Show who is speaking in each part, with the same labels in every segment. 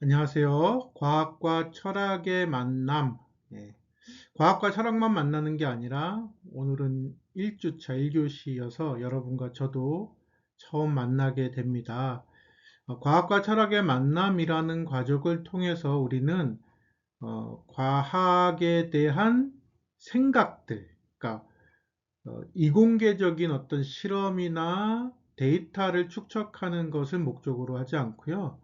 Speaker 1: 안녕하세요. 과학과 철학의 만남. 예, 과학과 철학만 만나는 게 아니라 오늘은 1주차 1교시여서 여러분과 저도 처음 만나게 됩니다. 과학과 철학의 만남이라는 과정을 통해서 우리는 과학에 대한 생각들, 그러니까 이공계적인 어떤 실험이나 데이터를 축적하는 것을 목적으로 하지 않고요.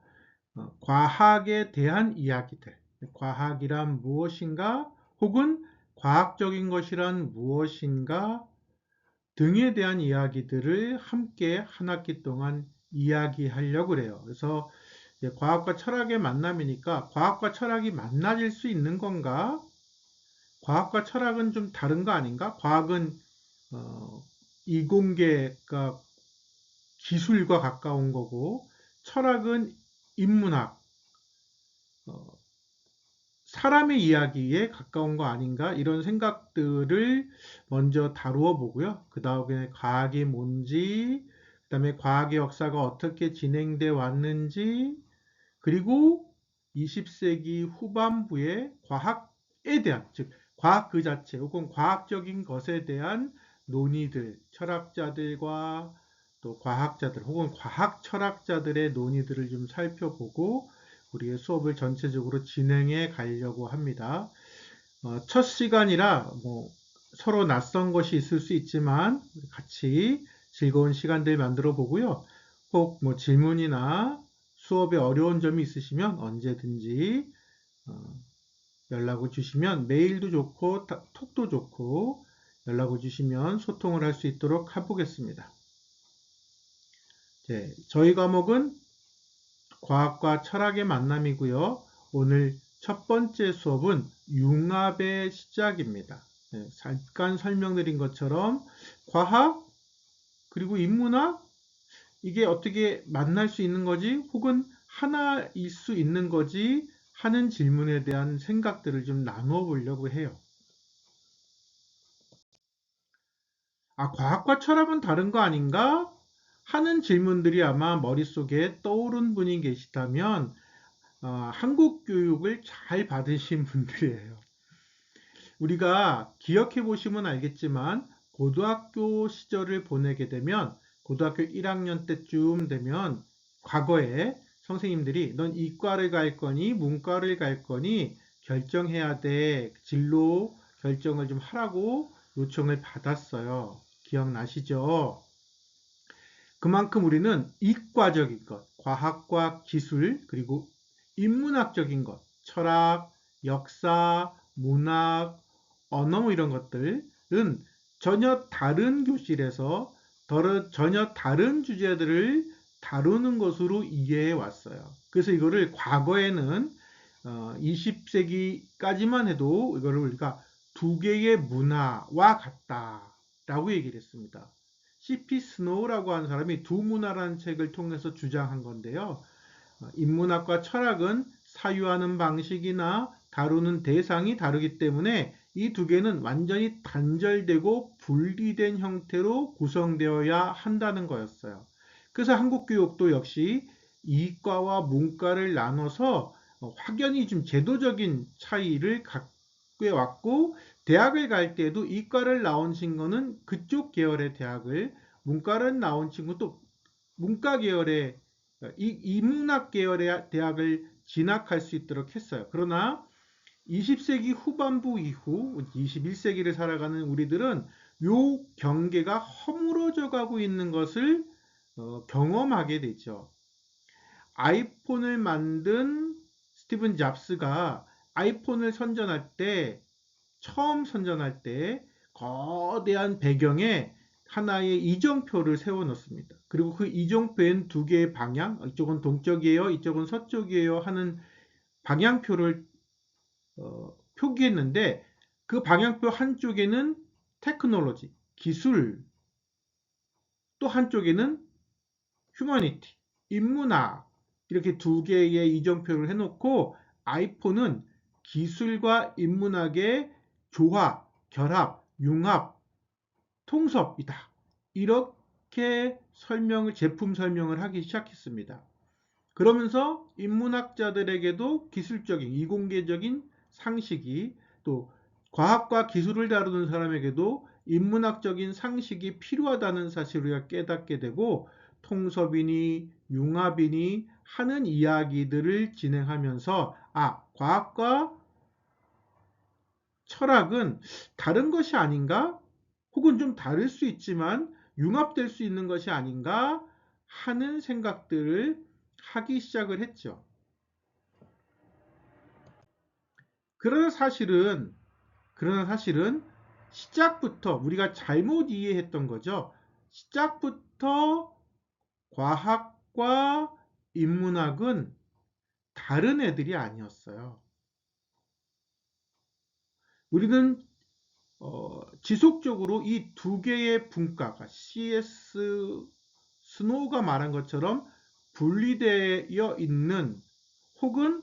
Speaker 1: 과학에 대한 이야기들, 과학이란 무엇인가, 혹은 과학적인 것이란 무엇인가 등에 대한 이야기들을 함께 한 학기 동안 이야기하려고 그래요. 그래서 과학과 철학의 만남이니까 과학과 철학이 만나질 수 있는 건가? 과학과 철학은 좀 다른 거 아닌가? 과학은 어, 이공계가 기술과 가까운 거고, 철학은 인문학, 어, 사람의 이야기에 가까운 거 아닌가 이런 생각들을 먼저 다루어 보고요. 그 다음에 과학이 뭔지, 그 다음에 과학의 역사가 어떻게 진행돼 왔는지, 그리고 20세기 후반부의 과학에 대한, 즉 과학 그 자체 혹은 과학적인 것에 대한 논의들, 철학자들과 또 과학자들 혹은 과학 철학자들의 논의들을 좀 살펴보고 우리의 수업을 전체적으로 진행해 가려고 합니다. 첫 시간이라 서로 낯선 것이 있을 수 있지만 같이 즐거운 시간들 만들어 보고요. 꼭 질문이나 수업에 어려운 점이 있으시면 언제든지 어, 연락을 주시면 메일도 좋고 톡도 좋고 연락을 주시면 소통을 할 수 있도록 해보겠습니다. 네, 저희 과목은 과학과 철학의 만남이고요. 오늘 첫 번째 수업은 융합의 시작입니다. 네, 잠깐 설명드린 것처럼 과학 그리고 인문학 이게 어떻게 만날 수 있는 거지 혹은 하나일 수 있는 거지 하는 질문에 대한 생각들을 좀 나누어 보려고 해요. 과학과 철학은 다른 거 아닌가? 하는 질문들이 아마 머릿속에 떠오른 분이 계시다면 한국 교육을 잘 받으신 분들이에요. 우리가 기억해 보시면 알겠지만 고등학교 시절을 보내게 되면 고등학교 1학년 때쯤 되면 과거에 선생님들이 넌 이과를 갈 거니 문과를 갈 거니 결정해야 돼. 진로 결정을 좀 하라고 요청을 받았어요. 기억나시죠? 그만큼 우리는 이과적인 것, 과학과 기술, 그리고 인문학적인 것, 철학, 역사, 문학, 언어 이런 것들은 전혀 다른 교실에서 전혀 다른 주제들을 다루는 것으로 이해해 왔어요. 그래서 이거를 과거에는 20세기까지만 해도 이거를 우리가 두 개의 문화와 같다라고 얘기를 했습니다. C.P. 스노우라고 하는 사람이 두 문화라는 책을 통해서 주장한 건데요. 인문학과 철학은 사유하는 방식이나 다루는 대상이 다르기 때문에 이 두 개는 완전히 단절되고 분리된 형태로 구성되어야 한다는 거였어요. 그래서 한국 교육도 역시 이과와 문과를 나눠서 확연히 좀 제도적인 차이를 갖고 왔고 대학을 갈 때도 이과를 나온 친구는 그쪽 계열의 대학을 문과를 나온 친구도 문과 계열의 이문학 계열의 대학을 진학할 수 있도록 했어요. 그러나 20세기 후반부 이후 21세기를 살아가는 우리들은 요 경계가 허물어져 가고 있는 것을 경험하게 되죠. 아이폰을 만든 스티븐 잡스가 아이폰을 처음 선전할 때 거대한 배경에 하나의 이정표를 세워 놓습니다. 그리고 그 이정표엔 두 개의 방향, 이쪽은 동쪽이에요, 이쪽은 서쪽이에요 하는 방향표를 표기했는데 그 방향표 한쪽에는 테크놀로지, 기술, 또 한쪽에는 휴머니티, 인문학 이렇게 두 개의 이정표를 해놓고 아이폰은 기술과 인문학의 조화, 결합, 융합, 통섭이다. 이렇게 제품 설명을 하기 시작했습니다. 그러면서 인문학자들에게도 기술적인, 이공계적인 상식이, 또 과학과 기술을 다루는 사람에게도 인문학적인 상식이 필요하다는 사실을 우리가 깨닫게 되고, 통섭이니 융합이니 하는 이야기들을 진행하면서 과학과 철학은 다른 것이 아닌가? 혹은 좀 다를 수 있지만 융합될 수 있는 것이 아닌가 하는 생각들을 하기 시작을 했죠. 그러나 사실은, 그러나 사실은 시작부터 우리가 잘못 이해했던 거죠. 시작부터 과학과 인문학은 다른 애들이 아니었어요. 우리는 지속적으로 이 두 개의 분과가 CS 스노우가 말한 것처럼 분리되어 있는, 혹은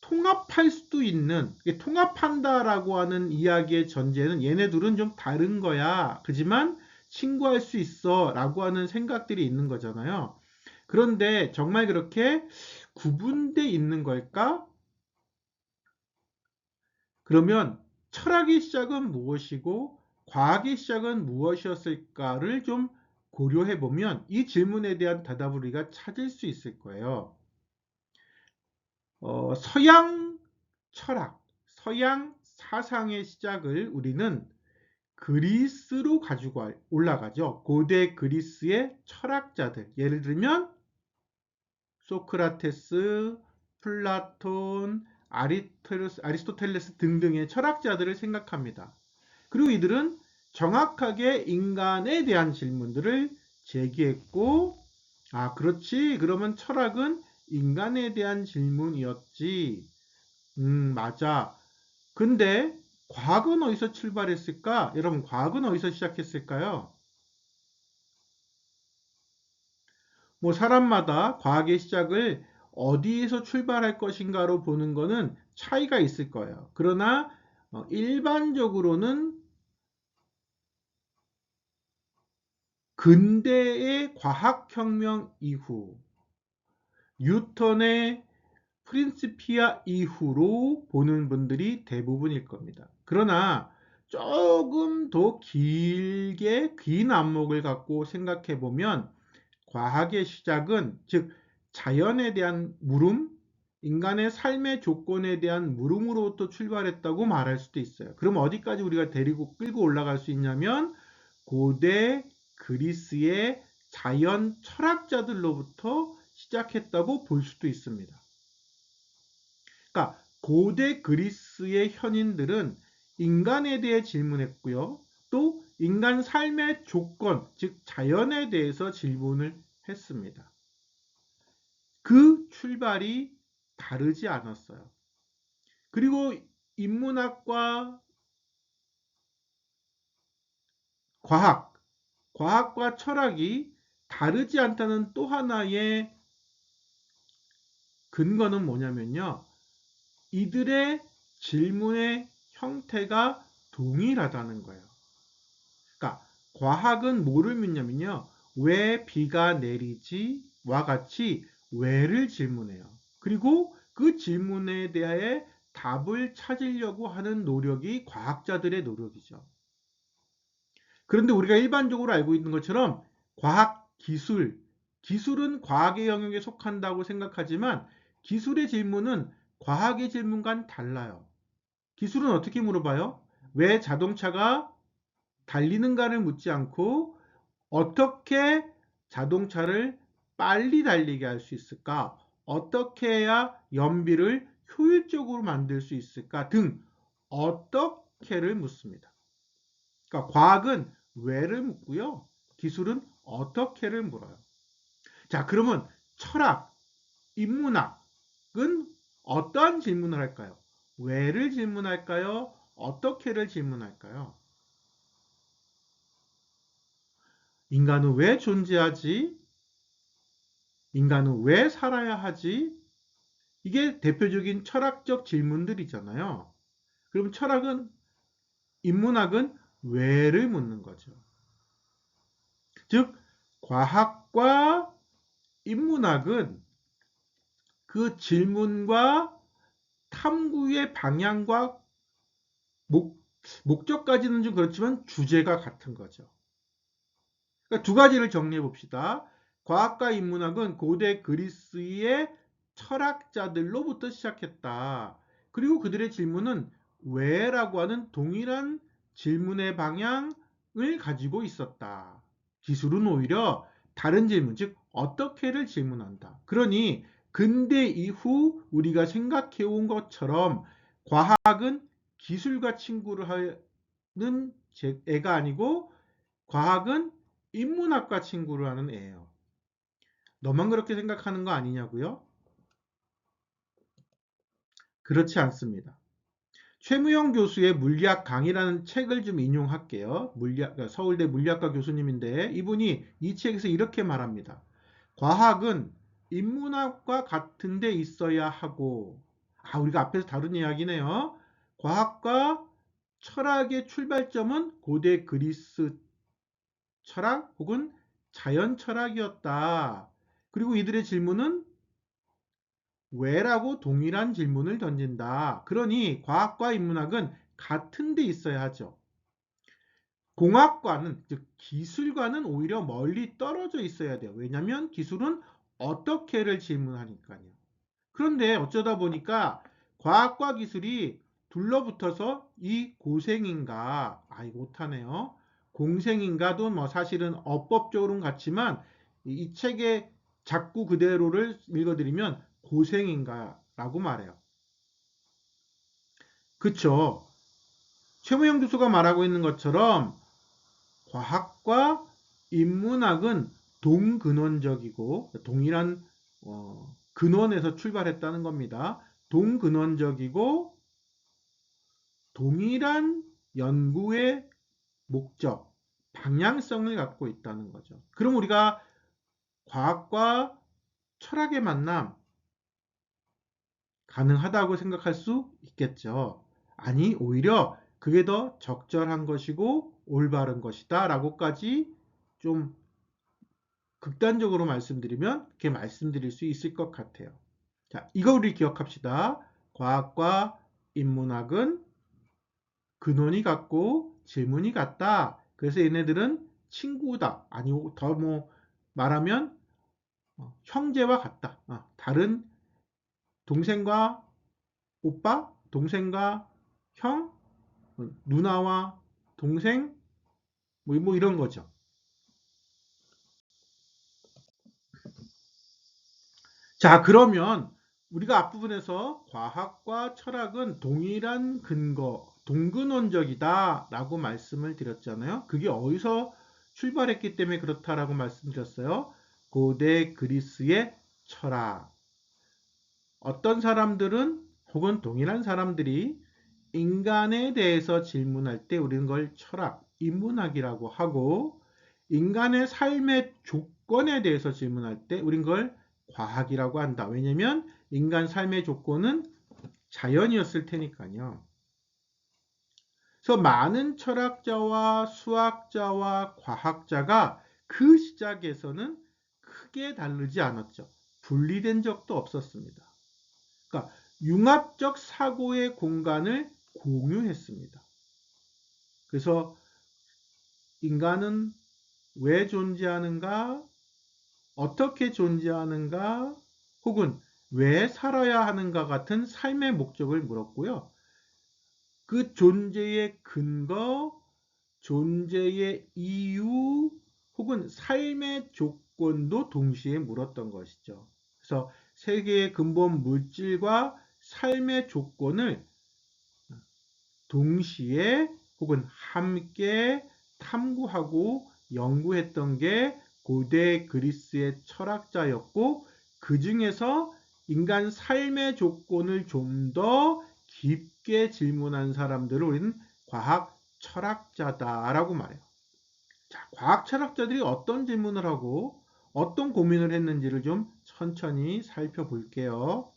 Speaker 1: 통합할 수도 있는, 통합한다라고 하는 이야기의 전제는 얘네 둘은 좀 다른 거야. 그지만 친구할 수 있어 라고 하는 생각들이 있는 거잖아요. 그런데 정말 그렇게 구분돼 있는 걸까? 그러면 철학의 시작은 무엇이고 과학의 시작은 무엇이었을까를 좀 고려해 보면 이 질문에 대한 답을 우리가 찾을 수 있을 거예요. 서양 철학, 서양 사상의 시작을 우리는 그리스로 가지고 올라가죠. 고대 그리스의 철학자들, 예를 들면 소크라테스, 플라톤, 아리스토텔레스 등등의 철학자들을 생각합니다. 그리고 이들은 정확하게 인간에 대한 질문들을 제기했고, 그렇지. 그러면 철학은 인간에 대한 질문이었지. 맞아. 근데 과학은 어디서 출발했을까? 여러분, 과학은 어디서 시작했을까요? 뭐 사람마다 과학의 시작을 어디에서 출발할 것인가로 보는 것은 차이가 있을 거예요. 그러나 일반적으로는 근대의 과학혁명 이후, 뉴턴의 프린시피아 이후로 보는 분들이 대부분일 겁니다. 그러나 조금 더 길게 긴 안목을 갖고 생각해 보면 과학의 시작은, 즉 자연에 대한 물음, 인간의 삶의 조건에 대한 물음으로부터 출발했다고 말할 수도 있어요. 그럼 어디까지 우리가 데리고 끌고 올라갈 수 있냐면 고대 그리스의 자연 철학자들로부터 시작했다고 볼 수도 있습니다. 그러니까 고대 그리스의 현인들은 인간에 대해 질문했고요. 또 인간 삶의 조건, 즉 자연에 대해서 질문을 했습니다. 그 출발이 다르지 않았어요. 그리고 인문학과 과학, 과학과 철학이 다르지 않다는 또 하나의 근거는 뭐냐면요. 이들의 질문의 형태가 동일하다는 거예요. 그러니까 과학은 뭐를 묻냐면요. 왜 비가 내리지? 와 같이 왜를 질문해요. 그리고 그 질문에 대해 답을 찾으려고 하는 노력이 과학자들의 노력이죠. 그런데 우리가 일반적으로 알고 있는 것처럼 과학, 기술은 과학의 영역에 속한다고 생각하지만 기술의 질문은 과학의 질문과는 달라요. 기술은 어떻게 물어봐요? 왜 자동차가 달리는가를 묻지 않고 어떻게 자동차를 빨리 달리게 할 수 있을까? 어떻게 해야 연비를 효율적으로 만들 수 있을까? 등 어떻게를 묻습니다. 그러니까 과학은 왜를 묻고요. 기술은 어떻게를 물어요. 자, 그러면 철학, 인문학은 어떠한 질문을 할까요? 왜를 질문할까요? 어떻게를 질문할까요? 인간은 왜 존재하지? 인간은 왜 살아야 하지? 이게 대표적인 철학적 질문들이잖아요. 그럼 인문학은 왜를 묻는 거죠. 즉, 과학과 인문학은 그 질문과 탐구의 방향과 목적까지는 좀 그렇지만 주제가 같은 거죠. 그러니까 두 가지를 정리해 봅시다. 과학과 인문학은 고대 그리스의 철학자들로부터 시작했다. 그리고 그들의 질문은 왜라고 하는 동일한 질문의 방향을 가지고 있었다. 기술은 오히려 다른 질문, 즉 어떻게를 질문한다. 그러니 근대 이후 우리가 생각해 온 것처럼 과학은 기술과 친구를 하는 애가 아니고 과학은 인문학과 친구를 하는 애예요. 너만 그렇게 생각하는 거 아니냐고요? 그렇지 않습니다. 최무영 교수의 물리학 강의라는 책을 좀 인용할게요. 서울대 물리학과 교수님인데 이분이 이 책에서 이렇게 말합니다. 과학은 인문학과 같은 데 있어야 하고, 우리가 앞에서 다룬 이야기네요. 과학과 철학의 출발점은 고대 그리스 철학 혹은 자연 철학이었다. 그리고 이들의 질문은 왜라고 동일한 질문을 던진다. 그러니 과학과 인문학은 같은 데 있어야 하죠. 공학과는, 즉 기술과는 오히려 멀리 떨어져 있어야 돼요. 왜냐하면 기술은 어떻게를 질문하니까요. 그런데 어쩌다 보니까 과학과 기술이 둘러붙어서 이 고생인가, 못하네요. 공생인가도 뭐 사실은 어법적으로는 같지만 이 책의 작구 그대로를 읽어드리면 고생인가라고 말해요. 그쵸? 최무영 교수가 말하고 있는 것처럼 과학과 인문학은 동근원적이고 동일한 근원에서 출발했다는 겁니다. 동근원적이고 동일한 연구의 목적, 방향성을 갖고 있다는 거죠. 그럼 우리가 과학과 철학의 만남 가능하다고 생각할 수 있겠죠. 아니, 오히려 그게 더 적절한 것이고 올바른 것이다 라고까지 좀 극단적으로 말씀드리면 그렇게 말씀드릴 수 있을 것 같아요. 자, 이거 우리 기억합시다. 과학과 인문학은 근원이 같고 질문이 같다. 그래서 얘네들은 친구다. 아니고 더 뭐 말하면 형제와 같다. 다른 동생과 오빠, 동생과 형, 누나와 동생, 뭐 이런 거죠. 자, 그러면 우리가 앞부분에서 과학과 철학은 동일한 근거, 동근원적이다 라고 말씀을 드렸잖아요. 그게 어디서 출발했기 때문에 그렇다라고 말씀드렸어요. 고대 그리스의 철학. 어떤 사람들은 혹은 동일한 사람들이 인간에 대해서 질문할 때 우리는 그걸 철학, 인문학이라고 하고 인간의 삶의 조건에 대해서 질문할 때 우리는 그걸 과학이라고 한다. 왜냐면 인간 삶의 조건은 자연이었을 테니까요. 그래서 많은 철학자와 수학자와 과학자가 그 시작에서는 크게 다르지 않았죠. 분리된 적도 없었습니다. 그러니까 융합적 사고의 공간을 공유했습니다. 그래서 인간은 왜 존재하는가, 어떻게 존재하는가, 혹은 왜 살아야 하는가 같은 삶의 목적을 물었고요. 그 존재의 근거, 존재의 이유, 혹은 삶의 조건도 동시에 물었던 것이죠. 그래서 세계의 근본 물질과 삶의 조건을 동시에 혹은 함께 탐구하고 연구했던 게 고대 그리스의 철학자였고 그 중에서 인간 삶의 조건을 좀 더 깊게 질문한 사람들을 우리는 과학 철학자다라고 말해요. 자, 과학 철학자들이 어떤 질문을 하고 어떤 고민을 했는지를 좀 천천히 살펴볼게요.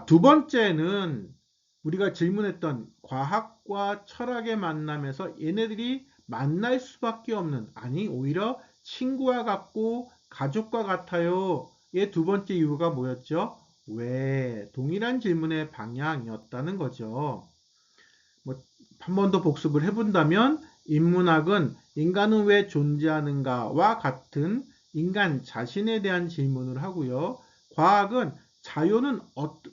Speaker 1: 두 번째는 우리가 질문했던 과학과 철학의 만남에서 얘네들이 만날 수밖에 없는, 아니 오히려 친구와 같고 가족과 같아요. 의 두 번째 이유가 뭐였죠? 왜? 동일한 질문의 방향이었다는 거죠. 뭐, 한 번 더 복습을 해본다면 인문학은 인간은 왜 존재하는가와 같은 인간 자신에 대한 질문을 하고요. 과학은 자연은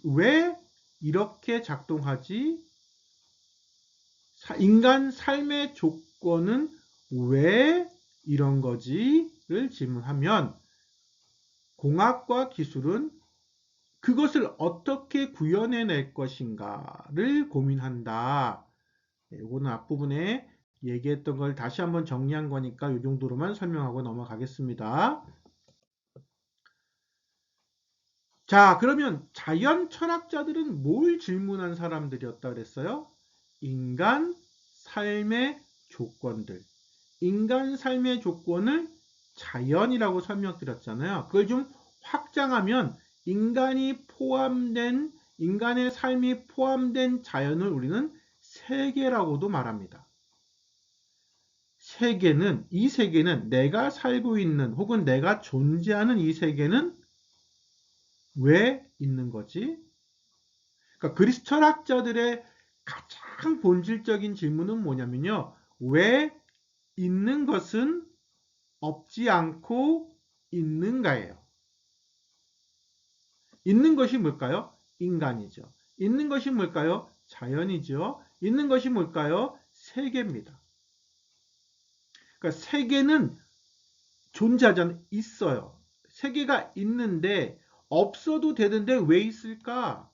Speaker 1: 왜 이렇게 작동하지? 인간 삶의 조건은 왜 이런 거지?를 질문하면 공학과 기술은 그것을 어떻게 구현해낼 것인가를 고민한다. 이거는 앞부분에 얘기했던 걸 다시 한번 정리한 거니까 이 정도로만 설명하고 넘어가겠습니다. 자, 그러면 자연 철학자들은 뭘 질문한 사람들이었다 그랬어요? 인간 삶의 조건들. 인간 삶의 조건을 자연이라고 설명드렸잖아요. 그걸 좀 확장하면 인간의 삶이 포함된 자연을 우리는 세계라고도 말합니다. 이 세계는 내가 살고 있는 혹은 내가 존재하는 이 세계는 왜 있는 거지? 그러니까 그리스 철학자들의 가장 본질적인 질문은 뭐냐면요. 왜 있는 것은 없지 않고 있는가예요. 있는 것이 뭘까요? 인간이죠. 있는 것이 뭘까요? 자연이죠. 있는 것이 뭘까요? 세계입니다. 그러니까 세계는 존재하잖아요. 있어요. 세계가 있는데 없어도 되는데 왜 있을까?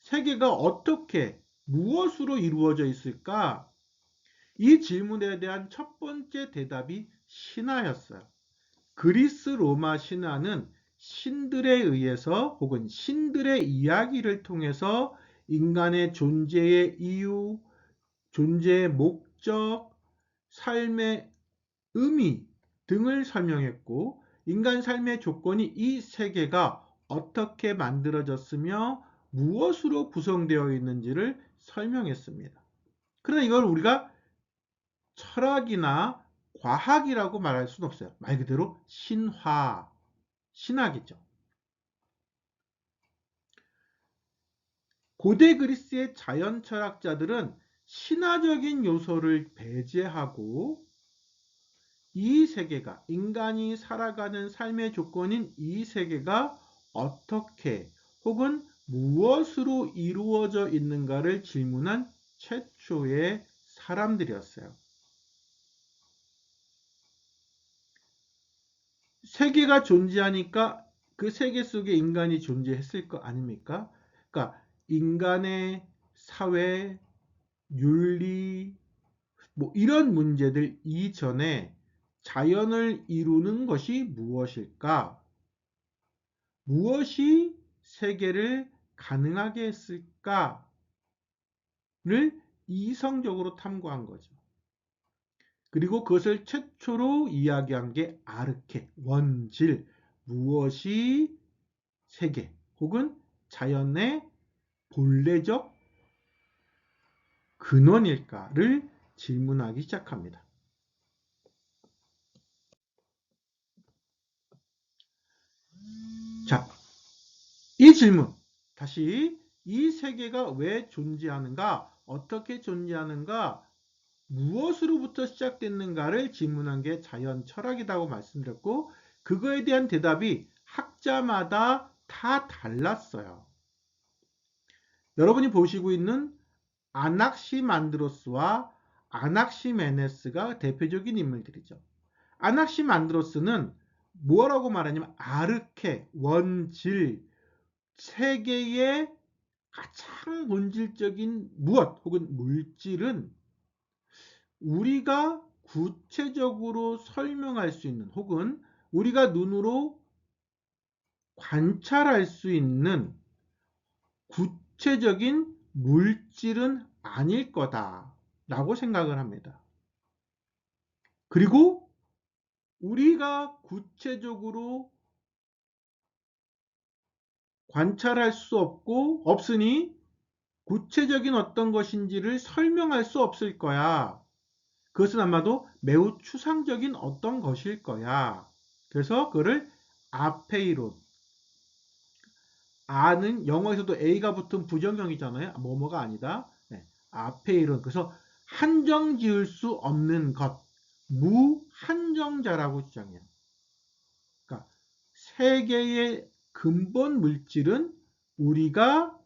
Speaker 1: 세계가 어떻게 무엇으로 이루어져 있을까? 이 질문에 대한 첫 번째 대답이 신화였어요. 그리스 로마 신화는 신들에 의해서 혹은 신들의 이야기를 통해서 인간의 존재의 이유, 존재의 목적, 삶의 의미 등을 설명했고 인간 삶의 조건이 이 세계가 어떻게 만들어졌으며 무엇으로 구성되어 있는지를 설명했습니다. 그러나 이걸 우리가 철학이나 과학이라고 말할 수는 없어요. 말 그대로 신학이죠. 고대 그리스의 자연 철학자들은 신화적인 요소를 배제하고 이 세계가 인간이 살아가는 삶의 조건인 이 세계가 어떻게 혹은 무엇으로 이루어져 있는가를 질문한 최초의 사람들이었어요. 세계가 존재하니까 그 세계 속에 인간이 존재했을 거 아닙니까? 그러니까 인간의 사회, 윤리, 뭐 이런 문제들 이전에 자연을 이루는 것이 무엇일까? 무엇이 세계를 가능하게 했을까를 이성적으로 탐구한 거죠. 그리고 그것을 최초로 이야기한 게 아르케, 원질, 무엇이 세계 혹은 자연의 본래적 근원일까를 질문하기 시작합니다. 자, 이 질문, 다시 이 세계가 왜 존재하는가, 어떻게 존재하는가, 무엇으로부터 시작됐는가를 질문한 게 자연 철학이라고 말씀드렸고 그거에 대한 대답이 학자마다 다 달랐어요. 여러분이 보시고 있는 아낙시만드로스와 아낙시메네스가 대표적인 인물들이죠. 아낙시만드로스는 뭐라고 말하냐면 아르케, 원질, 세계의 가장 본질적인 무엇 혹은 물질은 우리가 구체적으로 설명할 수 있는 혹은 우리가 눈으로 관찰할 수 있는 구체적인 물질은 아닐 거다라고 생각을 합니다. 그리고 우리가 구체적으로 관찰할 수 없으니 구체적인 어떤 것인지를 설명할 수 없을 거야. 그것은 아마도 매우 추상적인 어떤 것일 거야. 그래서 그를 아페이론. 아는 영어에서도 A가 붙은 부정형이잖아요. 뭐뭐가 아니다. 네, 아페이론. 그래서 한정 지을 수 없는 것. 무한정자라고 주장해요. 그러니까 세계의 근본 물질은 우리가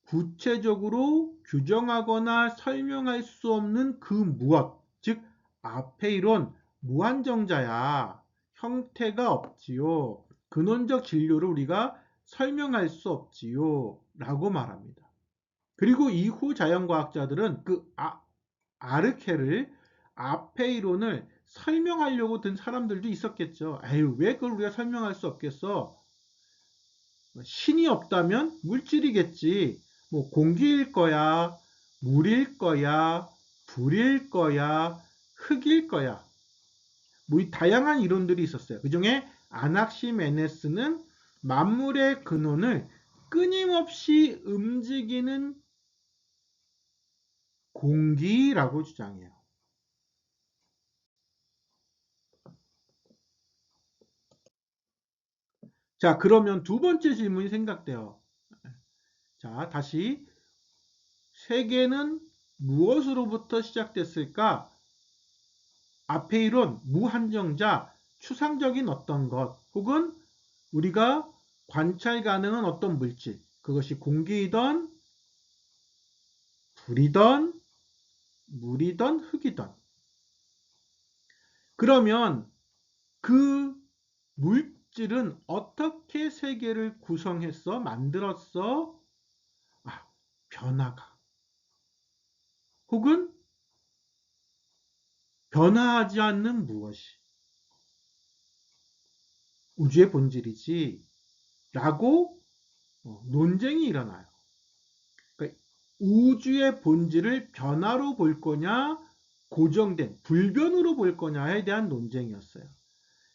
Speaker 1: 구체적으로 규정하거나 설명할 수 없는 그 무엇, 즉 아페이론 무한정자야. 형태가 없지요. 근원적 진료를 우리가 설명할 수 없지요. 라고 말합니다. 그리고 이후 자연과학자들은 그 아르케를 아페이론을 설명하려고 든 사람들도 있었겠죠. 에휴, 왜 그걸 우리가 설명할 수 없겠어? 신이 없다면 물질이겠지. 뭐 공기일 거야, 물일 거야, 불일 거야, 흙일 거야. 뭐 다양한 이론들이 있었어요. 그 중에 아낙시메네스는 만물의 근원을 끊임없이 움직이는 공기라고 주장해요. 자, 그러면 두 번째 질문이 생각돼요. 자, 다시 세계는 무엇으로부터 시작됐을까? 아페이론, 무한정자, 추상적인 어떤 것, 혹은 우리가 관찰 가능한 어떤 물질, 그것이 공기이던, 불이던, 물이던, 흙이던. 그러면 그 물질은 어떻게 세계를 구성했어? 만들었어? 변화가. 혹은 변화하지 않는 무엇이 우주의 본질이지 라고 논쟁이 일어나요. 그러니까 우주의 본질을 변화로 볼 거냐 고정된 불변으로 볼 거냐에 대한 논쟁이었어요.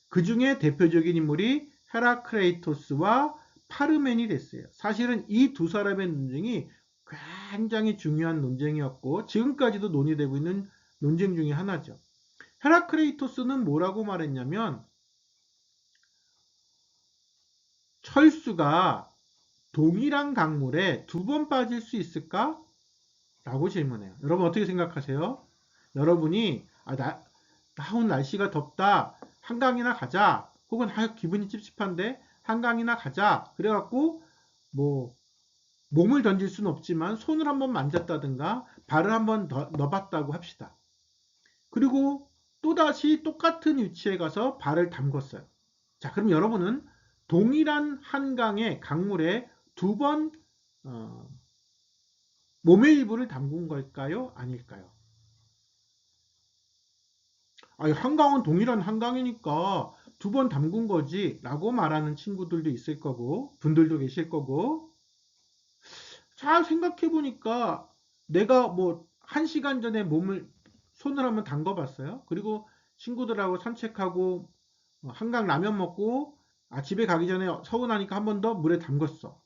Speaker 1: 그 중에 대표적인 인물이 헤라크레이토스와 파르멘이 됐어요. 사실은 이 두 사람의 논쟁이 굉장히 중요한 논쟁이었고 지금까지도 논의되고 있는 논쟁 중에 하나죠. 헤라크레이토스는 뭐라고 말했냐면 철수가 동일한 강물에 두 번 빠질 수 있을까? 라고 질문해요. 여러분 어떻게 생각하세요? 여러분이 오늘 날씨가 덥다. 한강이나 가자. 혹은 기분이 찝찝한데 한강이나 가자. 그래갖고 뭐 몸을 던질 수는 없지만 손을 한번 만졌다든가 발을 한번 넣어봤다고 합시다. 그리고 또다시 똑같은 위치에 가서 발을 담궜어요. 자, 그럼 여러분은 동일한 한강의 강물에 두번 몸의 일부를 담근 걸까요? 아닐까요? 한강은 동일한 한강이니까 두 번 담근 거지 라고 말하는 친구들도 있을 거고 분들도 계실 거고 잘 생각해 보니까 내가 뭐 1시간 전에 손을 한번 담궈 봤어요. 그리고 친구들하고 산책하고 한강 라면 먹고 집에 가기 전에 서운하니까 한 번 더 물에 담궜어.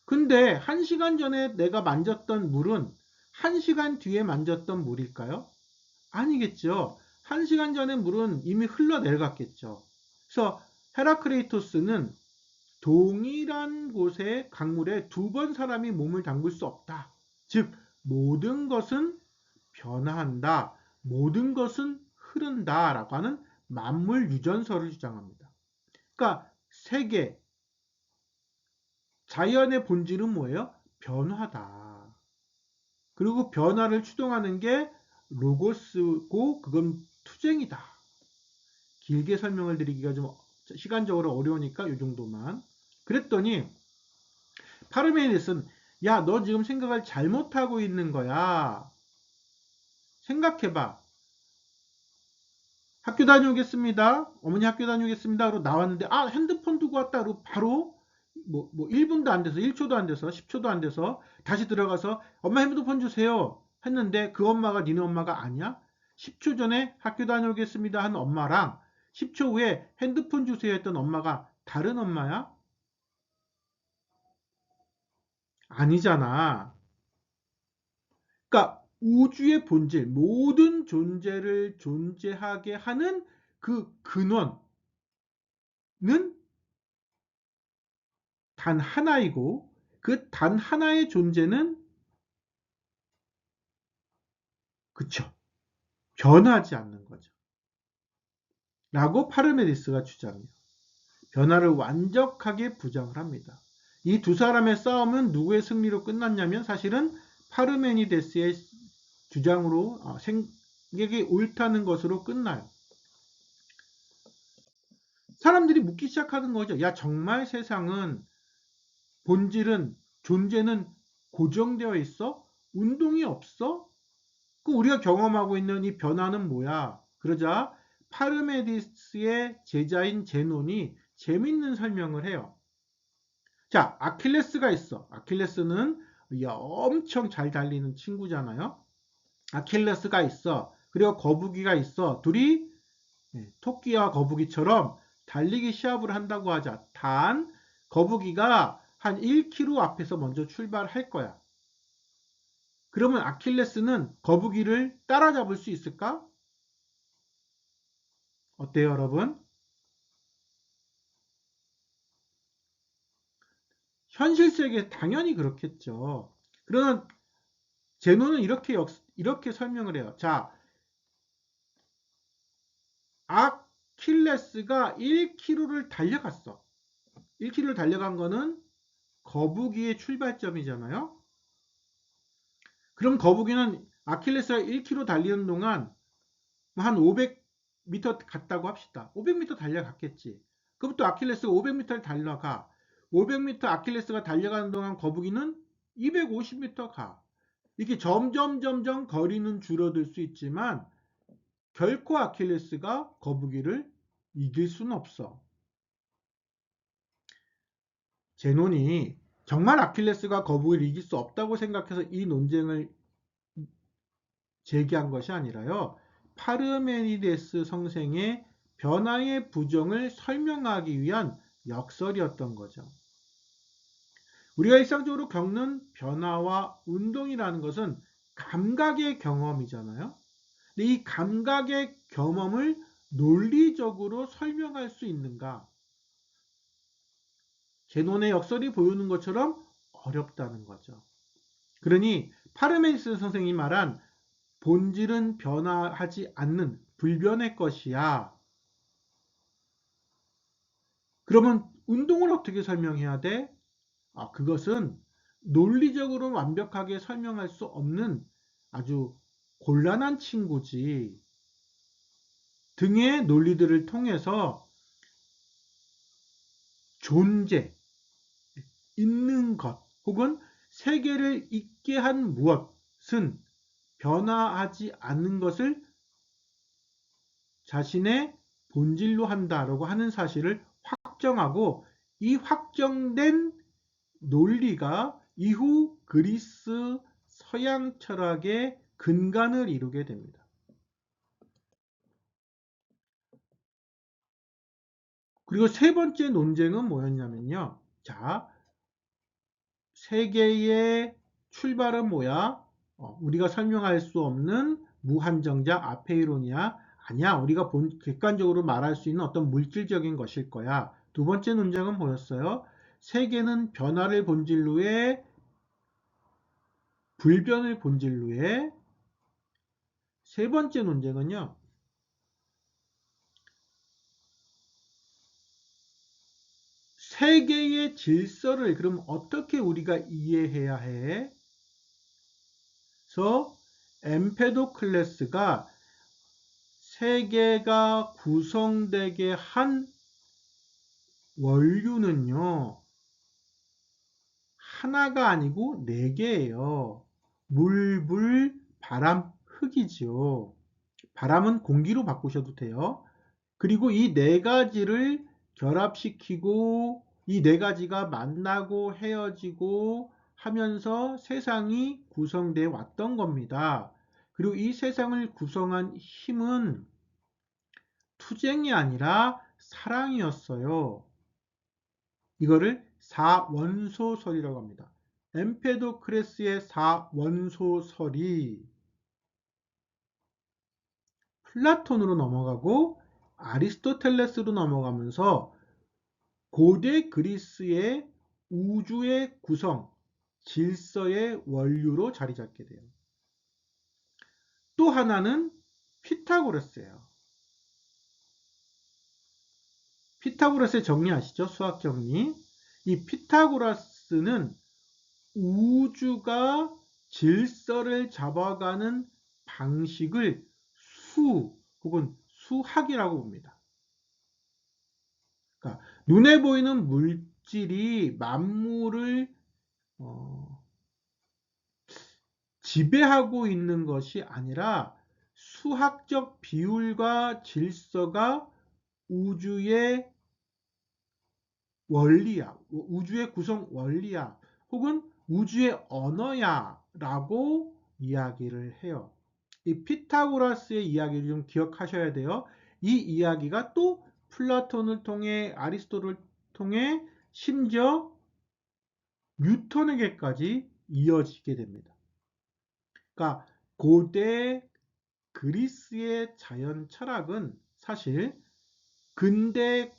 Speaker 1: 근데 1시간 전에 내가 만졌던 물은 1시간 뒤에 만졌던 물일까요? 아니겠죠. 1시간 전에 물은 이미 흘러내려갔겠죠. 그래서 헤라크레이토스는 동일한 곳의 강물에 두 번 사람이 몸을 담글 수 없다. 즉 모든 것은 변화한다. 모든 것은 흐른다. 라고 하는 만물 유전설을 주장합니다. 그러니까 세계, 자연의 본질은 뭐예요? 변화다. 그리고 변화를 추동하는 게 로고스고 그건 투쟁이다. 길게 설명을 드리기가 좀 시간적으로 어려우니까 이 정도만. 그랬더니 파르메니데스는 야, 너 지금 생각을 잘못하고 있는 거야. 생각해봐. 학교 다녀오겠습니다. 어머니 학교 다녀오겠습니다. 그러고 나왔는데 핸드폰 두고 왔다. 그러고 바로 뭐 1분도 안 돼서 1초도 안 돼서 10초도 안 돼서 다시 들어가서 엄마 핸드폰 주세요. 했는데 그 엄마가 니네 엄마가 아니야? 10초 전에 학교 다녀오겠습니다 한 엄마랑 10초 후에 핸드폰 주세요 했던 엄마가 다른 엄마야? 아니잖아. 그러니까 우주의 본질, 모든 존재를 존재하게 하는 그 근원은 단 하나이고 그 단 하나의 존재는 그쵸. 변하지 않는 거죠. 라고 파르메디스가 주장해요. 변화를 완벽하게 부정을 합니다. 이 두 사람의 싸움은 누구의 승리로 끝났냐면 사실은 파르메니데스의 주장으로 생각이 옳다는 것으로 끝나요. 사람들이 묻기 시작하는 거죠. 야, 정말 세상은 본질은 존재는 고정되어 있어? 운동이 없어? 그 우리가 경험하고 있는 이 변화는 뭐야? 그러자 파르메디스의 제자인 제논이 재밌는 설명을 해요. 자, 아킬레스가 있어. 아킬레스는 엄청 잘 달리는 친구잖아요. 아킬레스가 있어. 그리고 거북이가 있어. 둘이 토끼와 거북이처럼 달리기 시합을 한다고 하자. 단 거북이가 한 1km 앞에서 먼저 출발할 거야. 그러면 아킬레스는 거북이를 따라잡을 수 있을까? 어때요, 여러분? 현실 세계에 당연히 그렇겠죠. 그러나 제노는 이렇게 설명을 해요. 자, 아킬레스가 1km를 달려갔어. 1km를 달려간 거는 거북이의 출발점이잖아요. 그럼 거북이는 아킬레스가 1km 달리는 동안 한 500m 갔다고 합시다. 500m 달려갔겠지. 그럼 또 아킬레스가 500m를 달려가. 500m 아킬레스가 달려가는 동안 거북이는 250m 가. 이렇게 점점 거리는 줄어들 수 있지만 결코 아킬레스가 거북이를 이길 수는 없어. 제논이 정말 아킬레스가 거북이를 이길 수 없다고 생각해서 이 논쟁을 제기한 것이 아니라요. 파르메니데스 성생의 변화의 부정을 설명하기 위한 역설이었던 거죠. 우리가 일상적으로 겪는 변화와 운동이라는 것은 감각의 경험이잖아요. 근데 이 감각의 경험을 논리적으로 설명할 수 있는가? 제논의 역설이 보여주는 것처럼 어렵다는 거죠. 그러니 파르메니데스 선생이 말한 본질은 변화하지 않는 불변의 것이야. 그러면 운동을 어떻게 설명해야 돼? 그것은 논리적으로 완벽하게 설명할 수 없는 아주 곤란한 친구지. 등의 논리들을 통해서 존재, 있는 것, 혹은 세계를 있게 한 무엇은 변화하지 않는 것을 자신의 본질로 한다라고 하는 사실을 확정하고 이 확정된 논리가 이후 그리스 서양 철학의 근간을 이루게 됩니다. 그리고 세 번째 논쟁은 뭐였냐면요. 자, 세계의 출발은 뭐야? 우리가 설명할 수 없는 무한정자 아페이론이야. 아니야. 우리가 객관적으로 말할 수 있는 어떤 물질적인 것일 거야. 두 번째 논쟁은 뭐였어요? 세계는 변화를 본질로 해, 불변을 본질로 해. 세 번째 논쟁은요. 세계의 질서를 그럼 어떻게 우리가 이해해야 해? 그래서 엠페도클레스가 세계가 구성되게 한 원류는요, 하나가 아니고 네 개예요. 물, 불, 바람, 흙이죠. 바람은 공기로 바꾸셔도 돼요. 그리고 이 네 가지를 결합시키고 이 네 가지가 만나고 헤어지고 하면서 세상이 구성되어 왔던 겁니다. 그리고 이 세상을 구성한 힘은 투쟁이 아니라 사랑이었어요. 이거를 사원소설이라고 합니다. 엠페도크레스의 사원소설이 플라톤으로 넘어가고 아리스토텔레스로 넘어가면서 고대 그리스의 우주의 구성, 질서의 원류로 자리 잡게 돼요. 또 하나는 피타고라스예요. 피타고라스의 정리 아시죠? 수학 정리. 이 피타고라스는 우주가 질서를 잡아가는 방식을 수 혹은 수학이라고 봅니다. 그러니까 눈에 보이는 물질이 만물을 지배하고 있는 것이 아니라 수학적 비율과 질서가 우주의 원리야, 우주의 구성 원리야, 혹은 우주의 언어야 라고 이야기를 해요. 이 피타고라스의 이야기를 좀 기억하셔야 돼요. 이 이야기가 또 플라톤을 통해 아리스토를 통해 심지어 뉴턴에게까지 이어지게 됩니다. 그러니까 고대 그리스의 자연 철학은 사실 근대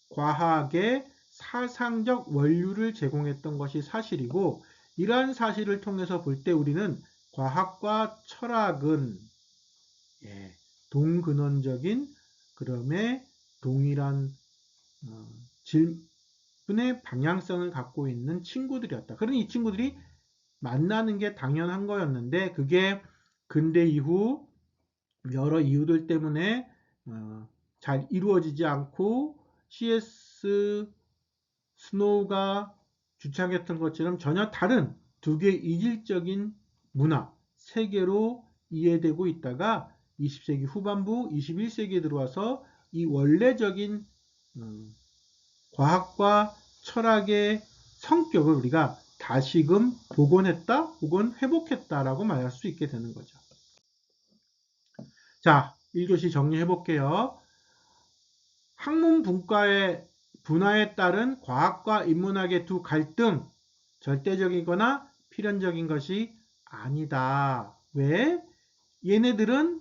Speaker 1: 과학의 사상적 원류를 제공했던 것이 사실이고, 이러한 사실을 통해서 볼 때 우리는 과학과 철학은 동근원적인 그럼에 동일한 질문의 방향성을 갖고 있는 친구들이었다. 그러니 이 친구들이 만나는 게 당연한 거였는데, 그게 근대 이후 여러 이유들 때문에 잘 이루어지지 않고 C.S. 스노우가 주창했던 것처럼 전혀 다른 두 개의 이질적인 문화, 세계로 이해되고 있다가 20세기 후반부, 21세기에 들어와서 이 원래적인 과학과 철학의 성격을 우리가 다시금 복원했다 혹은 회복했다라고 말할 수 있게 되는 거죠. 자, 1교시 정리해 볼게요. 학문 분과의 분화에 따른 과학과 인문학의 두 갈등, 절대적이거나 필연적인 것이 아니다. 왜? 얘네들은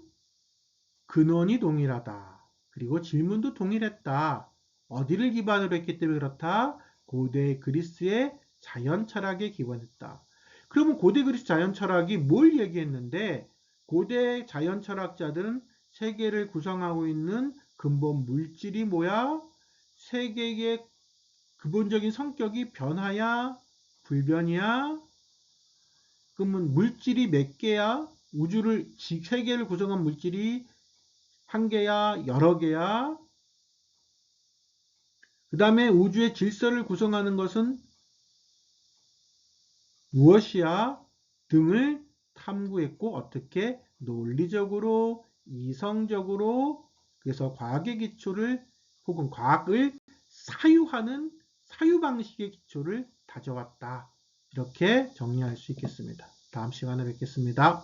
Speaker 1: 근원이 동일하다. 그리고 질문도 동일했다. 어디를 기반으로 했기 때문에 그렇다? 고대 그리스의 자연 철학에 기반했다. 그러면 고대 그리스 자연 철학이 뭘 얘기했는데, 고대 자연 철학자들은 세계를 구성하고 있는 근본 물질이 뭐야? 세계의 근본적인 성격이 변화야? 불변이야? 그러면 물질이 몇 개야? 세계를 구성한 물질이 한 개야? 여러 개야? 그 다음에 우주의 질서를 구성하는 것은 무엇이야? 등을 탐구했고, 어떻게 논리적으로, 이성적으로, 그래서 과학의 기초를 혹은 과학을 사유하는 사유 방식의 기초를 다져왔다. 이렇게 정리할 수 있겠습니다. 다음 시간에 뵙겠습니다.